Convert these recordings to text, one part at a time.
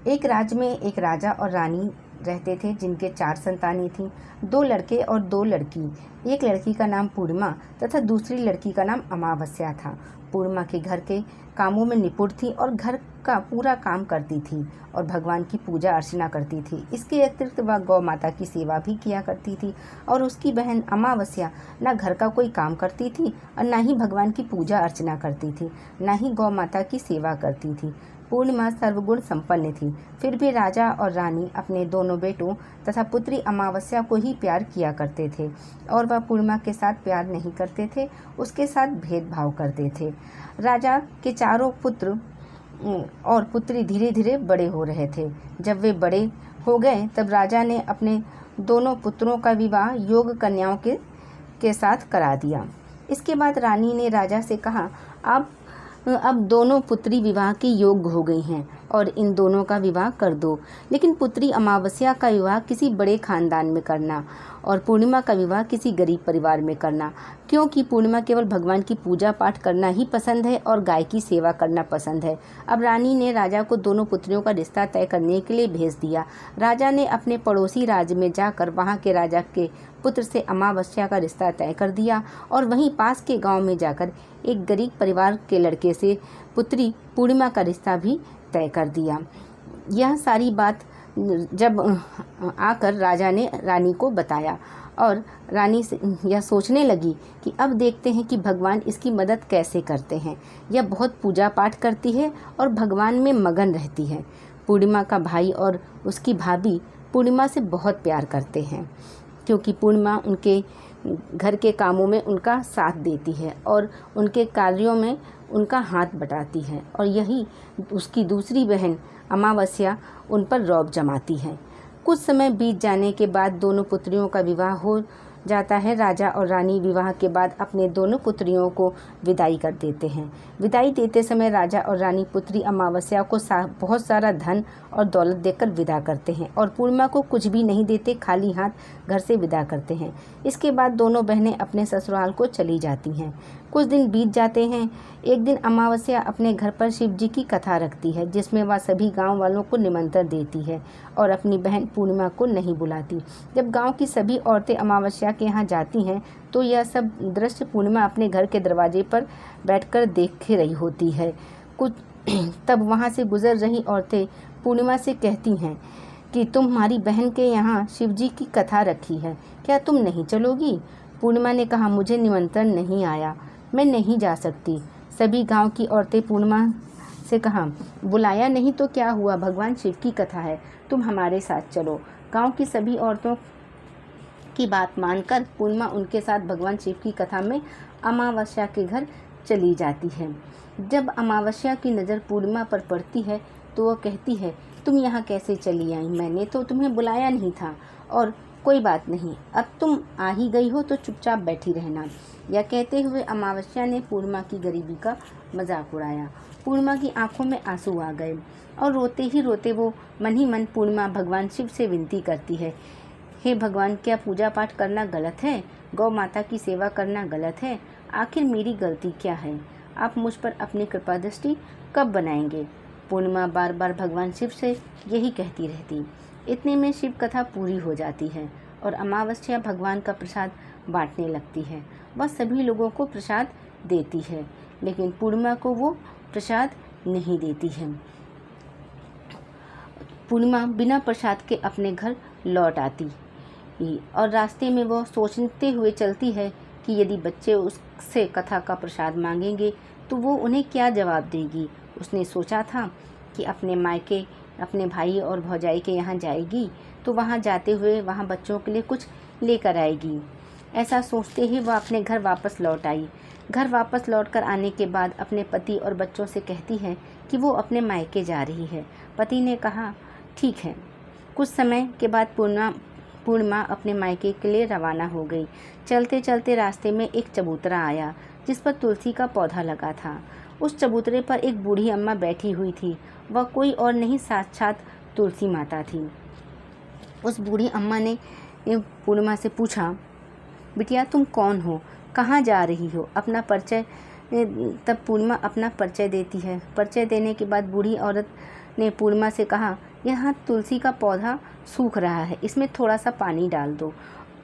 एक राज्य में एक राजा और रानी रहते थे जिनके 4 संतानें थीं, 2 लड़के और 2 लड़की। एक लड़की का नाम पूर्णिमा तथा दूसरी लड़की का नाम अमावस्या था। पूर्णिमा के घर के कामों में निपुण थी और घर का पूरा काम करती थी और भगवान की पूजा अर्चना करती थी। इसके अतिरिक्त वह गौ माता की सेवा भी किया करती थी। और उसकी बहन अमावस्या न घर का कोई काम करती थी और न ही भगवान की पूजा अर्चना करती थी, न ही गौ माता की सेवा करती थी। पूर्णिमा सर्वगुण संपन्न थी। फिर भी राजा और रानी अपने दोनों बेटों तथा पुत्री अमावस्या को ही प्यार किया करते थे और वह पूर्णिमा के साथ प्यार नहीं करते थे, उसके साथ भेदभाव करते थे। राजा के चारों पुत्र और पुत्री धीरे धीरे बड़े हो रहे थे। जब वे बड़े हो गए तब राजा ने अपने दोनों पुत्रों का विवाह योग्य कन्याओं के साथ करा दिया। इसके बाद रानी ने राजा से कहा, अब दोनों पुत्री विवाह के योग्य हो गई हैं और इन दोनों का विवाह कर दो, लेकिन पुत्री अमावस्या का विवाह किसी बड़े खानदान में करना और पूर्णिमा का विवाह किसी गरीब परिवार में करना, क्योंकि पूर्णिमा केवल भगवान की पूजा पाठ करना ही पसंद है और गाय की सेवा करना पसंद है। अब रानी ने राजा को दोनों पुत्रियों का रिश्ता तय करने के लिए भेज दिया। राजा ने अपने पड़ोसी राज्य में जाकर वहाँ के राजा के पुत्र से अमावस्या का रिश्ता तय कर दिया और वहीं पास के गांव में जाकर एक गरीब परिवार के लड़के से पुत्री पूर्णिमा का रिश्ता भी तय कर दिया। यह सारी बात जब आकर राजा ने रानी को बताया और रानी से यह सोचने लगी कि अब देखते हैं कि भगवान इसकी मदद कैसे करते हैं। यह बहुत पूजा पाठ करती है और भगवान में मगन रहती है। पूर्णिमा का भाई और उसकी भाभी पूर्णिमा से बहुत प्यार करते हैं, क्योंकि पूर्णिमा उनके घर के कामों में उनका साथ देती है और उनके कार्यों में उनका हाथ बटाती है, और यही उसकी दूसरी बहन अमावस्या उन पर रौब जमाती है। कुछ समय बीत जाने के बाद दोनों पुत्रियों का विवाह हो जाता है। राजा और रानी विवाह के बाद अपने दोनों पुत्रियों को विदाई कर देते हैं। विदाई देते समय राजा और रानी पुत्री अमावस्या को बहुत सारा धन और दौलत देकर विदा करते हैं और पूर्णिमा को कुछ भी नहीं देते, खाली हाथ घर से विदा करते हैं। इसके बाद दोनों बहनें अपने ससुराल को चली जाती हैं। कुछ दिन बीत जाते हैं। एक दिन अमावस्या अपने घर पर शिव जी की कथा रखती है, जिसमें वह सभी गांव वालों को निमंत्रण देती है और अपनी बहन पूर्णिमा को नहीं बुलाती। जब गांव की सभी औरतें अमावस्या के यहाँ जाती हैं तो यह सब दृश्य पूर्णिमा अपने घर के दरवाजे पर बैठकर देख रही होती है। कुछ तब वहाँ से गुजर रही औरतें पूर्णिमा से कहती हैं कि तुम्हारी बहन के यहाँ शिव जी की कथा रखी है, क्या तुम नहीं चलोगी? पूर्णिमा ने कहा, मुझे निमंत्रण नहीं आया, मैं नहीं जा सकती। सभी गांव की औरतें पूर्णिमा से कहा, बुलाया नहीं तो क्या हुआ, भगवान शिव की कथा है, तुम हमारे साथ चलो। गांव की सभी औरतों की बात मानकर पूर्णिमा उनके साथ भगवान शिव की कथा में अमावस्या के घर चली जाती है। जब अमावस्या की नज़र पूर्णिमा पर पड़ती है तो वह कहती है, तुम यहाँ कैसे चली आई? मैंने तो तुम्हें बुलाया नहीं था। और कोई बात नहीं, अब तुम आ ही गई हो तो चुपचाप बैठी रहना। यह कहते हुए अमावस्या ने पूर्णिमा की गरीबी का मजाक उड़ाया। पूर्णिमा की आंखों में आंसू आ गए और रोते ही रोते वो मन ही मन पूर्णिमा भगवान शिव से विनती करती है, हे भगवान, क्या पूजा पाठ करना गलत है? गौ माता की सेवा करना गलत है? आखिर मेरी गलती क्या है? आप मुझ पर अपनी कृपा दृष्टि कब बनाएंगे? पूर्णिमा बार बार भगवान शिव से यही कहती रहती। इतने में शिव कथा पूरी हो जाती है और अमावस्या भगवान का प्रसाद बांटने लगती है। वह सभी लोगों को प्रसाद देती है, लेकिन पूर्णिमा को वो प्रसाद नहीं देती है। पूर्णिमा बिना प्रसाद के अपने घर लौट आती और रास्ते में वो सोचते हुए चलती है कि यदि बच्चे उससे कथा का प्रसाद मांगेंगे तो वो उन्हें क्या जवाब देगी। उसने सोचा था कि अपने मायके, अपने भाई और भौजाई के यहाँ जाएगी तो वहाँ जाते हुए वहाँ बच्चों के लिए कुछ लेकर आएगी। ऐसा सोचते ही वह अपने घर वापस लौट आई। घर वापस लौटकर आने के बाद अपने पति और बच्चों से कहती है कि वो अपने मायके जा रही है। पति ने कहा, ठीक है। कुछ समय के बाद पूर्णिमा अपने मायके के लिए रवाना हो गई। चलते चलते रास्ते में एक चबूतरा आया जिस पर तुलसी का पौधा लगा था। उस चबूतरे पर एक बूढ़ी अम्मा बैठी हुई थी। वह कोई और नहीं, साक्षात तुलसी माता थी। उस बूढ़ी अम्मा ने पूर्णिमा से पूछा, बिटिया तुम कौन हो, कहाँ जा रही हो, अपना परिचय। तब पूर्णिमा अपना परिचय देती है। परिचय देने के बाद बूढ़ी औरत ने पूर्णिमा से कहा यहाँ तुलसी का पौधा सूख रहा है, इसमें थोड़ा सा पानी डाल दो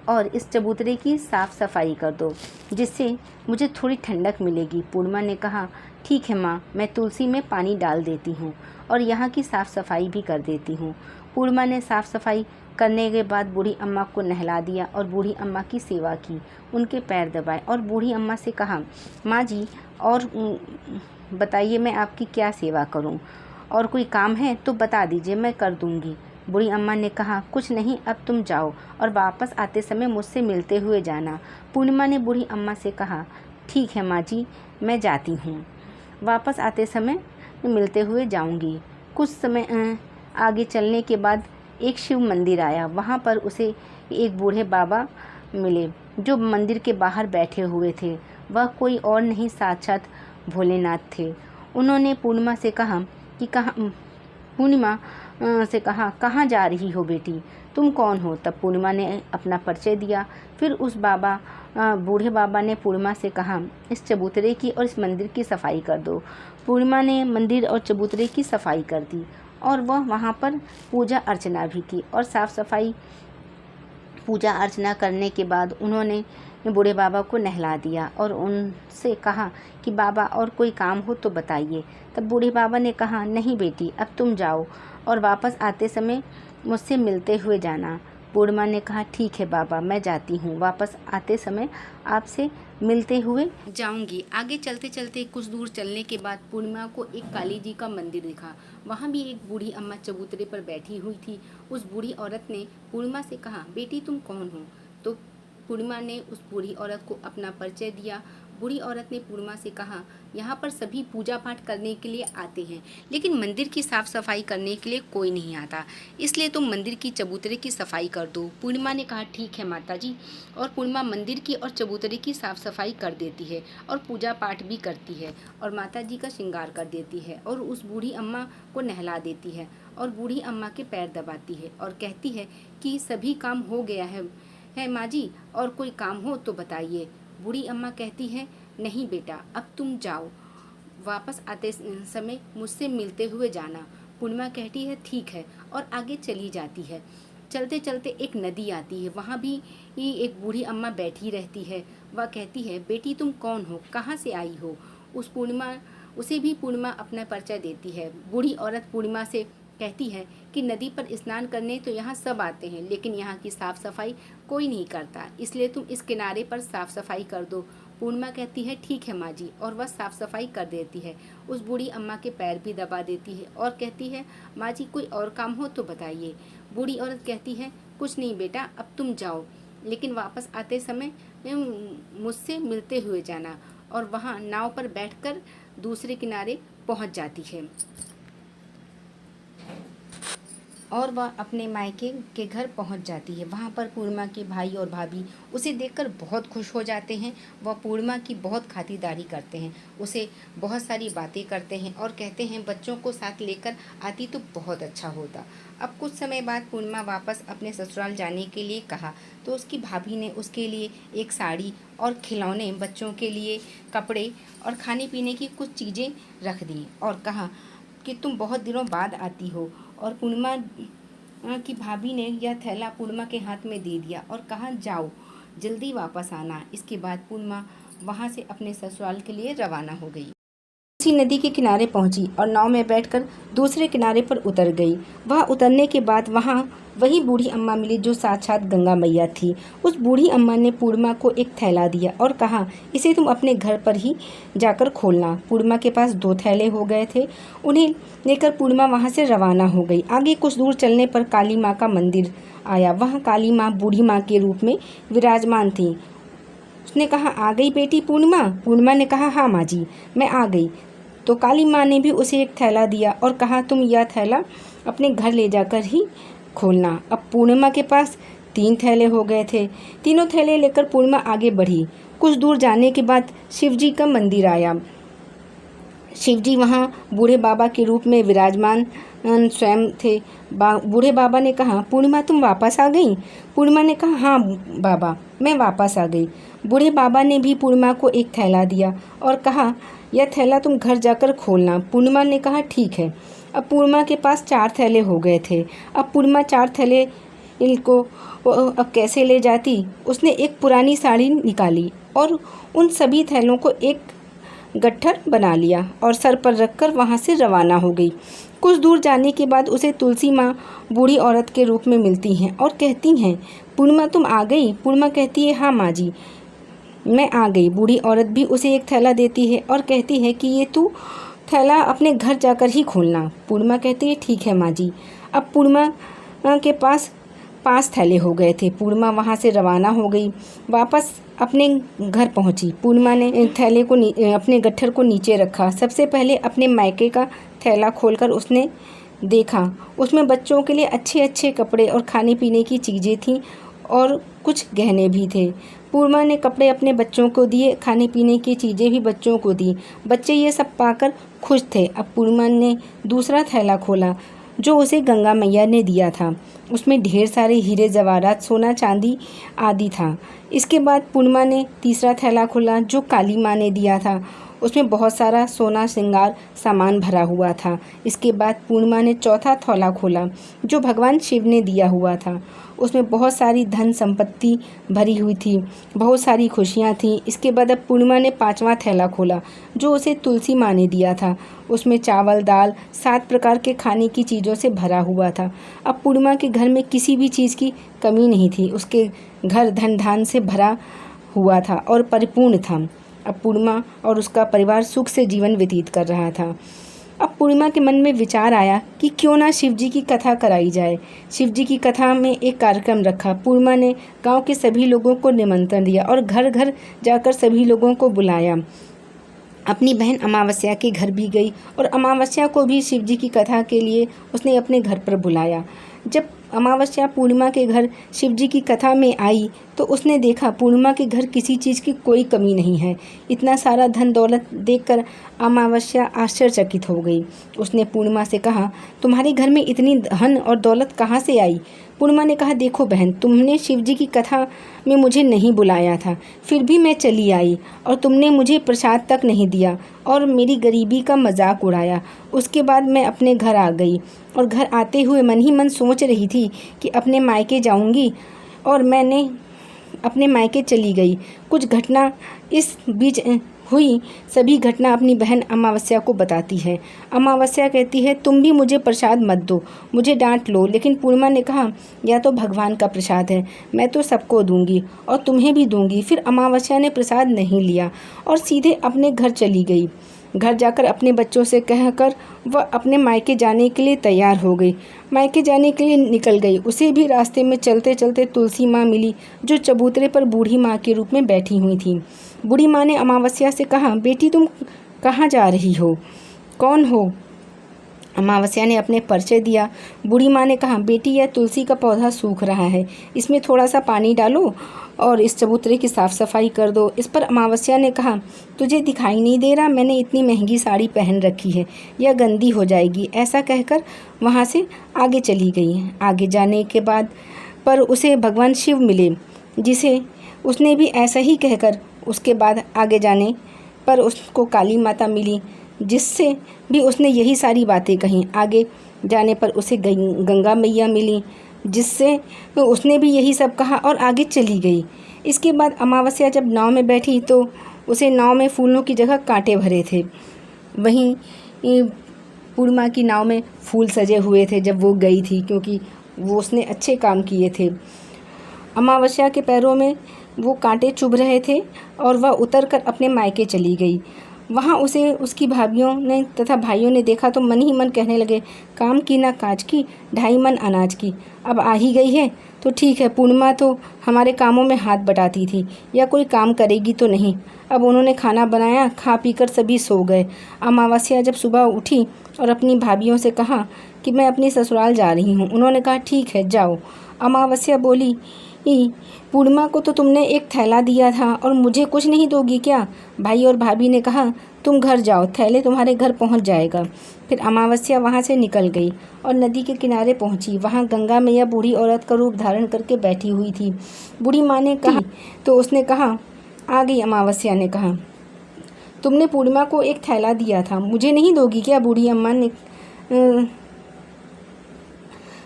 और इस चबूतरे की साफ़ सफाई कर दो, जिससे मुझे थोड़ी ठंडक मिलेगी। पूर्णिमा ने कहा, ठीक है माँ, मैं तुलसी में पानी डाल देती हूँ और यहाँ की साफ़ सफाई भी कर देती हूँ। पूर्णिमा ने साफ़ सफाई करने के बाद बूढ़ी अम्मा को नहला दिया और बूढ़ी अम्मा की सेवा की, उनके पैर दबाए और बूढ़ी अम्मा से कहा, माँ जी और बताइए मैं आपकी क्या सेवा करूँ, और कोई काम है तो बता दीजिए, मैं कर दूँगी। बूढ़ी अम्मा ने कहा, कुछ नहीं, अब तुम जाओ और वापस आते समय मुझसे मिलते हुए जाना। पूर्णिमा ने बूढ़ी अम्मा से कहा, ठीक है माँ जी, मैं जाती हूँ, वापस आते समय मिलते हुए जाऊँगी। कुछ समय आगे चलने के बाद एक शिव मंदिर आया। वहाँ पर उसे एक बूढ़े बाबा मिले जो मंदिर के बाहर बैठे हुए थे। वह कोई और नहीं, साक्षात भोलेनाथ थे। उन्होंने पूर्णिमा से कहा कि कहाँ जा रही हो बेटी, तुम कौन हो? तब पूर्णिमा ने अपना परिचय दिया। फिर उस बूढ़े बाबा ने पूर्णिमा से कहा, इस चबूतरे की और इस मंदिर की सफाई कर दो। पूर्णिमा ने मंदिर और चबूतरे की सफाई कर दी और वह वहाँ पर पूजा अर्चना भी की और साफ़ सफाई पूजा अर्चना करने के बाद उन्होंने बूढ़े बाबा को नहला दिया और उनसे कहा कि बाबा और कोई काम हो तो बताइए। तब बूढ़े बाबा ने कहा, नहीं बेटी, अब तुम जाओ और वापस आते समय मुझसे मिलते हुए जाना। पूर्णिमा ने कहा, ठीक है बाबा, मैं जाती हूँ, वापस आते समय आपसे मिलते हुए जाऊंगी। आगे चलते चलते कुछ दूर चलने के बाद पूर्णिमा को एक काली जी का मंदिर दिखा। वहाँ भी एक बूढ़ी अम्मा चबूतरे पर बैठी हुई थी। उस बूढ़ी औरत ने पूर्णिमा से कहा, बेटी तुम कौन हो? तो पूर्णिमा ने उस बूढ़ी औरत को अपना परिचय दिया। बूढ़ी औरत ने पूर्णिमा से कहा, यहाँ पर सभी पूजा पाठ करने के लिए आते हैं, लेकिन मंदिर की साफ़ सफाई करने के लिए कोई नहीं आता, इसलिए तुम मंदिर की चबूतरे की सफाई कर दो। पूर्णिमा ने कहा, ठीक है माता जी। और पूर्णिमा मंदिर की और चबूतरे की साफ़ सफाई कर देती है और पूजा पाठ भी करती है और माता जी का श्रृंगार कर देती है और उस बूढ़ी अम्मा को नहला देती है और बूढ़ी अम्मा के पैर दबाती है और कहती है कि सभी काम हो गया है माँ जी, और कोई काम हो तो बताइए। बूढ़ी अम्मा कहती है, नहीं बेटा, अब तुम जाओ, वापस आते समय मुझसे मिलते हुए जाना। पूर्णिमा कहती है, ठीक है, और आगे चली जाती है। चलते चलते एक नदी आती है। वहाँ भी एक बूढ़ी अम्मा बैठी रहती है। वह कहती है, बेटी तुम कौन हो, कहाँ से आई हो? उसे भी पूर्णिमा अपना परिचय देती है। बूढ़ी औरत पूर्णिमा से कहती है कि नदी पर स्नान करने तो यहाँ सब आते हैं, लेकिन यहाँ की साफ़ सफाई कोई नहीं करता, इसलिए तुम इस किनारे पर साफ़ सफाई कर दो। पूर्णिमा कहती है, ठीक है माँ जी, और वह साफ़ सफाई कर देती है। उस बूढ़ी अम्मा के पैर भी दबा देती है और कहती है, माँ जी कोई और काम हो तो बताइए। बूढ़ी औरत कहती है, कुछ नहीं बेटा, अब तुम जाओ, लेकिन वापस आते समय मुझसे मिलते हुए जाना। और वहाँ नाव पर बैठकर दूसरे किनारे पहुँच जाती है और वह अपने मायके के घर पहुंच जाती है। वहां पर पूर्णिमा के भाई और भाभी उसे देखकर बहुत खुश हो जाते हैं। वह पूर्णिमा की बहुत खातिरदारी करते हैं, उसे बहुत सारी बातें करते हैं और कहते हैं, बच्चों को साथ लेकर आती तो बहुत अच्छा होता। अब कुछ समय बाद पूर्णिमा वापस अपने ससुराल जाने के लिए कहा तो उसकी भाभी ने उसके लिए एक साड़ी और खिलौने, बच्चों के लिए कपड़े और खाने पीने की कुछ चीज़ें रख दी और कहा कि तुम बहुत दिनों बाद आती हो। और पूर्णिमा की भाभी ने यह थैला पूर्णिमा के हाथ में दे दिया और कहा, जाओ जल्दी वापस आना। इसके बाद पूर्णिमा वहाँ से अपने ससुराल के लिए रवाना हो गई। उसी नदी के किनारे पहुंची और नाव में बैठकर दूसरे किनारे पर उतर गई। वह उतरने के बाद वहाँ वही बूढ़ी अम्मा मिली जो साक्षात गंगा मैया थी। उस बूढ़ी अम्मा ने पूर्णिमा को एक थैला दिया और कहा, इसे तुम अपने घर पर ही जाकर खोलना। पूर्णिमा के पास 2 थैले हो गए थे। उन्हें लेकर पूर्णिमा वहाँ से रवाना हो गई। आगे कुछ दूर चलने पर काली माँ का मंदिर आया। वहाँ काली माँ बूढ़ी माँ के रूप में विराजमान थी। उसने कहा, आ गई बेटी पूर्णिमा? पूर्णिमा ने कहा, हाँ माँ जी, मैं आ गई। तो काली माँ ने भी उसे एक थैला दिया और कहा, तुम यह थैला अपने घर ले जाकर ही खोलना। अब पूर्णिमा के पास 3 थैले हो गए थे। तीनों थैले लेकर पूर्णिमा आगे बढ़ी। कुछ दूर जाने के बाद शिवजी का मंदिर आया। शिवजी वहाँ बूढ़े बाबा के रूप में विराजमान स्वयं थे। बूढ़े बाबा ने कहा, पूर्णिमा तुम वापस आ गई? पूर्णिमा ने कहा, हाँ बाबा, मैं वापस आ गई। बूढ़े बाबा ने भी पूर्णिमा को एक थैला दिया और कहा, यह थैला तुम घर जाकर खोलना। पूर्णिमा ने कहा, ठीक है। अब पूर्णिमा के पास 4 थैले हो गए थे। अब पूर्णिमा 4 थैले इनको अब कैसे ले जाती। उसने एक पुरानी साड़ी निकाली और उन सभी थैलों को एक गट्ठर बना लिया और सर पर रखकर वहाँ से रवाना हो गई। कुछ दूर जाने के बाद उसे तुलसी माँ बूढ़ी औरत के रूप में मिलती हैं और कहती हैं, पूर्णिमा तुम आ गई। पूर्णिमा कहती है, हाँ माँ जी मैं आ गई। बूढ़ी औरत भी उसे एक थैला देती है और कहती है कि ये तू थैला अपने घर जाकर ही खोलना। पूर्णिमा कहती है, ठीक है माँ जी। अब पूर्णिमा के पास 5 थैले हो गए थे। पूर्णिमा वहाँ से रवाना हो गई, वापस अपने घर पहुँची। पूर्णिमा ने थैले को अपने गट्ठर को नीचे रखा। सबसे पहले अपने मायके का थैला खोलकर उसने देखा, उसमें बच्चों के लिए अच्छे अच्छे कपड़े और खाने पीने की चीज़ें थीं और कुछ गहने भी थे। पूर्णिमा ने कपड़े अपने बच्चों को दिए, खाने पीने की चीज़ें भी बच्चों को दी। बच्चे ये सब पाकर खुश थे। अब पूर्णिमा ने दूसरा थैला खोला जो उसे गंगा मैया ने दिया था। उसमें ढेर सारे हीरे जवाहरात, सोना चांदी आदि था। इसके बाद पूर्णिमा ने तीसरा थैला खोला जो काली माँ ने दिया था। उसमें बहुत सारा सोना श्रृंगार सामान भरा हुआ था। इसके बाद पूर्णिमा ने चौथा थैला खोला जो भगवान शिव ने दिया हुआ था। उसमें बहुत सारी धन संपत्ति भरी हुई थी, बहुत सारी खुशियाँ थीं। इसके बाद अब पूर्णिमा ने 5वां थैला खोला जो उसे तुलसी माँ ने दिया था। उसमें चावल, दाल, 7 प्रकार के खाने की चीज़ों से भरा हुआ था। अब पूर्णिमा के घर में किसी भी चीज़ की कमी नहीं थी। उसके घर धन धान से भरा हुआ था और परिपूर्ण था। अब पूर्णिमा और उसका परिवार सुख से जीवन व्यतीत कर रहा था। अब पूर्णिमा के मन में विचार आया कि क्यों ना शिव जी की कथा कराई जाए। शिव जी की कथा में एक कार्यक्रम रखा। पूर्णिमा ने गांव के सभी लोगों को निमंत्रण दिया और घर घर जाकर सभी लोगों को बुलाया। अपनी बहन अमावस्या के घर भी गई और अमावस्या को भी शिव जी की कथा के लिए उसने अपने घर पर बुलाया। जब अमावस्या पूर्णिमा के घर शिव जी की कथा में आई तो उसने देखा पूर्णिमा के घर किसी चीज़ की कोई कमी नहीं है। इतना सारा धन दौलत देखकर अमावस्या आश्चर्यचकित हो गई। उसने पूर्णिमा से कहा, तुम्हारे घर में इतनी धन और दौलत कहाँ से आई। पूर्णिमा ने कहा, देखो बहन, तुमने शिव जी की कथा में मुझे नहीं बुलाया था, फिर भी मैं चली आई और तुमने मुझे प्रसाद तक नहीं दिया और मेरी गरीबी का मजाक उड़ाया। उसके बाद मैं अपने घर आ गई और घर आते हुए मन ही मन सोच रही थी कि अपने मायके जाऊंगी और मैंने अपने मायके चली गई। कुछ घटना इस बीच हुई सभी घटना अपनी बहन अमावस्या को बताती है। अमावस्या कहती है, तुम भी मुझे प्रसाद मत दो, मुझे डांट लो। लेकिन पूर्णिमा ने कहा, यह तो भगवान का प्रसाद है, मैं तो सबको दूंगी और तुम्हें भी दूंगी। फिर अमावस्या ने प्रसाद नहीं लिया और सीधे अपने घर चली गई। घर जाकर अपने बच्चों से कहकर वह अपने मायके जाने के लिए तैयार हो गई। मायके जाने के लिए निकल गई। उसे भी रास्ते में चलते चलते तुलसी माँ मिली जो चबूतरे पर बूढ़ी माँ के रूप में बैठी हुई थी। बूढ़ी माँ ने अमावस्या से कहा, बेटी तुम कहाँ जा रही हो, कौन हो। अमावस्या ने अपने परिचय दिया। बूढ़ी माँ ने कहा, बेटी यह तुलसी का पौधा सूख रहा है, इसमें थोड़ा सा पानी डालो और इस चबूतरे की साफ़ सफाई कर दो। इस पर अमावस्या ने कहा, तुझे दिखाई नहीं दे रहा, मैंने इतनी महंगी साड़ी पहन रखी है, यह गंदी हो जाएगी। ऐसा कहकर वहाँ से आगे चली गई। आगे जाने के बाद पर उसे भगवान शिव मिले, जिसे उसने भी ऐसा ही कहकर उसके बाद आगे जाने पर उसको काली माता मिली, जिससे भी उसने यही सारी बातें कहीं। आगे जाने पर उसे गंगा मैया मिली, जिससे उसने भी यही सब कहा और आगे चली गई। इसके बाद अमावस्या जब नाव में बैठी तो उसे नाव में फूलों की जगह कांटे भरे थे। वहीं पूर्णिमा की नाव में फूल सजे हुए थे जब वो गई थी, क्योंकि वो उसने अच्छे काम किए थे। अमावस्या के पैरों में वो कांटे चुभ रहे थे और वह उतरकर अपने मायके चली गई। वहाँ उसे उसकी भाभियों ने तथा भाइयों ने देखा तो मन ही मन कहने लगे, काम की ना काज की, 2.5 मन अनाज की। अब आ ही गई है तो ठीक है, पूर्णिमा तो हमारे कामों में हाथ बटाती थी, या कोई काम करेगी तो नहीं। अब उन्होंने खाना बनाया, खा पीकर सभी सो गए। अमावस्या जब सुबह उठी और अपनी भाभियों से कहा कि मैं अपनी ससुराल जा रही हूँ। उन्होंने कहा, ठीक है जाओ। अमावस्या बोली, पूर्णिमा को तो तुमने एक थैला दिया था और मुझे कुछ नहीं दोगी क्या। भाई और भाभी ने कहा, तुम घर जाओ, थैले तुम्हारे घर पहुंच जाएगा। फिर अमावस्या वहां से निकल गई और नदी के किनारे पहुंची। वहां गंगा मैया बूढ़ी औरत का रूप धारण करके बैठी हुई थी। बूढ़ी माँ ने कहा तो उसने कहा, आ गई। अमावस्या ने कहा, तुमने पूर्णिमा को एक थैला दिया था, मुझे नहीं दोगी क्या। बूढ़ी अम्मा ने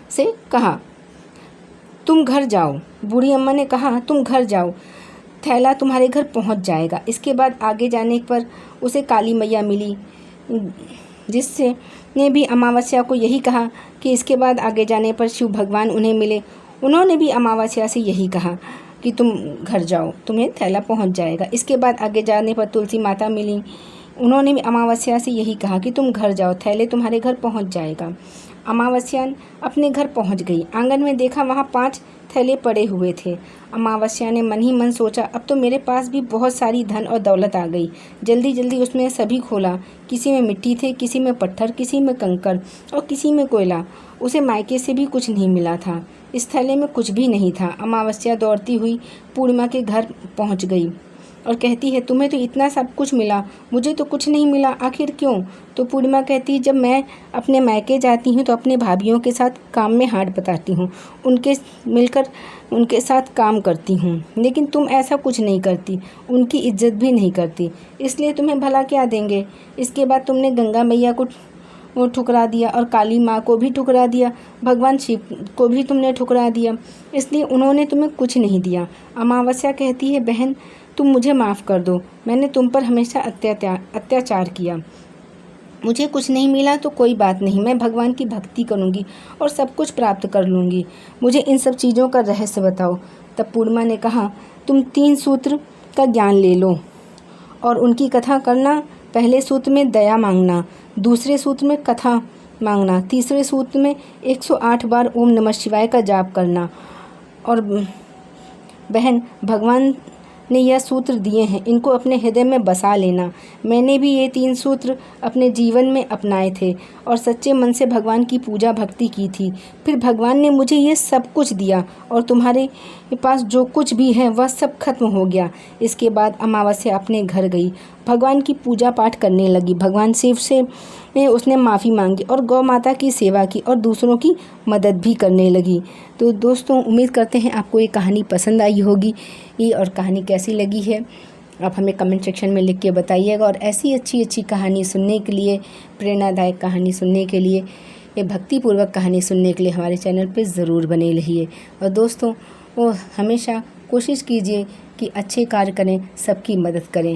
से कहा, तुम घर जाओ। बूढ़ी अम्मा ने कहा, तुम घर जाओ, थैला तुम्हारे घर पहुंच जाएगा। इसके बाद आगे जाने पर उसे काली मैया मिली, जिससे ने भी अमावस्या को यही कहा कि इसके बाद आगे जाने पर शिव भगवान उन्हें मिले। उन्होंने भी अमावस्या से यही कहा कि तुम घर जाओ, तुम्हें थैला पहुंच जाएगा। इसके बाद आगे जाने पर तुलसी माता मिली। उन्होंने भी अमावस्या से यही कहा कि तुम घर जाओ, थैले तुम्हारे घर पहुंच जाएगा। अमावस्या अपने घर पहुंच गई। आंगन में देखा, वहाँ 5 थैले पड़े हुए थे। अमावस्या ने मन ही मन सोचा, अब तो मेरे पास भी बहुत सारी धन और दौलत आ गई। जल्दी जल्दी उसने सभी खोला। किसी में मिट्टी थे, किसी में पत्थर, किसी में कंकड़ और किसी में कोयला। उसे मायके से भी कुछ नहीं मिला था। इस थैले में कुछ भी नहीं था। अमावस्या दौड़ती हुई पूर्णिमा के घर पहुंच गई और कहती है, तुम्हें तो इतना सब कुछ मिला, मुझे तो कुछ नहीं मिला, आखिर क्यों? तो पूर्णिमा कहती है, जब मैं अपने मायके जाती हूँ तो अपने भाभीयों के साथ काम में हाथ बटाती हूँ, उनके मिलकर उनके साथ काम करती हूँ, लेकिन तुम ऐसा कुछ नहीं करती, उनकी इज्जत भी नहीं करती, इसलिए तुम्हें भला क्या देंगे। इसके बाद तुमने गंगा मैया को ठुकरा दिया और काली माँ को भी ठुकरा दिया, भगवान शिव को भी तुमने ठुकरा दिया, इसलिए उन्होंने तुम्हें कुछ नहीं दिया। अमावस्या कहती है, बहन तुम मुझे माफ़ कर दो, मैंने तुम पर हमेशा अत्याचार किया, मुझे कुछ नहीं मिला तो कोई बात नहीं, मैं भगवान की भक्ति करूँगी और सब कुछ प्राप्त कर लूँगी, मुझे इन सब चीज़ों का रहस्य बताओ। तब पूर्णिमा ने कहा, तुम 3 सूत्र का ज्ञान ले लो और उनकी कथा करना। पहले सूत्र में दया मांगना, दूसरे सूत्र में कथा मांगना, तीसरे सूत्र में 108 बार ओम नमः शिवाय का जाप करना। और बहन, भगवान ने यह सूत्र दिए हैं, इनको अपने हृदय में बसा लेना। मैंने भी ये 3 सूत्र अपने जीवन में अपनाए थे और सच्चे मन से भगवान की पूजा भक्ति की थी। फिर भगवान ने मुझे ये सब कुछ दिया और तुम्हारे पास जो कुछ भी है वह सब खत्म हो गया। इसके बाद अमावस्या अपने घर गई, भगवान की पूजा पाठ करने लगी। भगवान शिव से उसने माफ़ी मांगी और गौ माता की सेवा की और दूसरों की मदद भी करने लगी। तो दोस्तों, उम्मीद करते हैं आपको ये कहानी पसंद आई होगी। और कहानी कैसी लगी है आप हमें कमेंट सेक्शन में लिख के बताइएगा। और ऐसी अच्छी अच्छी कहानी सुनने के लिए, प्रेरणादायक कहानी सुनने के लिए, ये भक्तिपूर्वक कहानी सुनने के लिए हमारे चैनल पे ज़रूर बने रहिए। और दोस्तों, वो हमेशा कोशिश कीजिए कि अच्छे कार्य करें, सबकी मदद करें।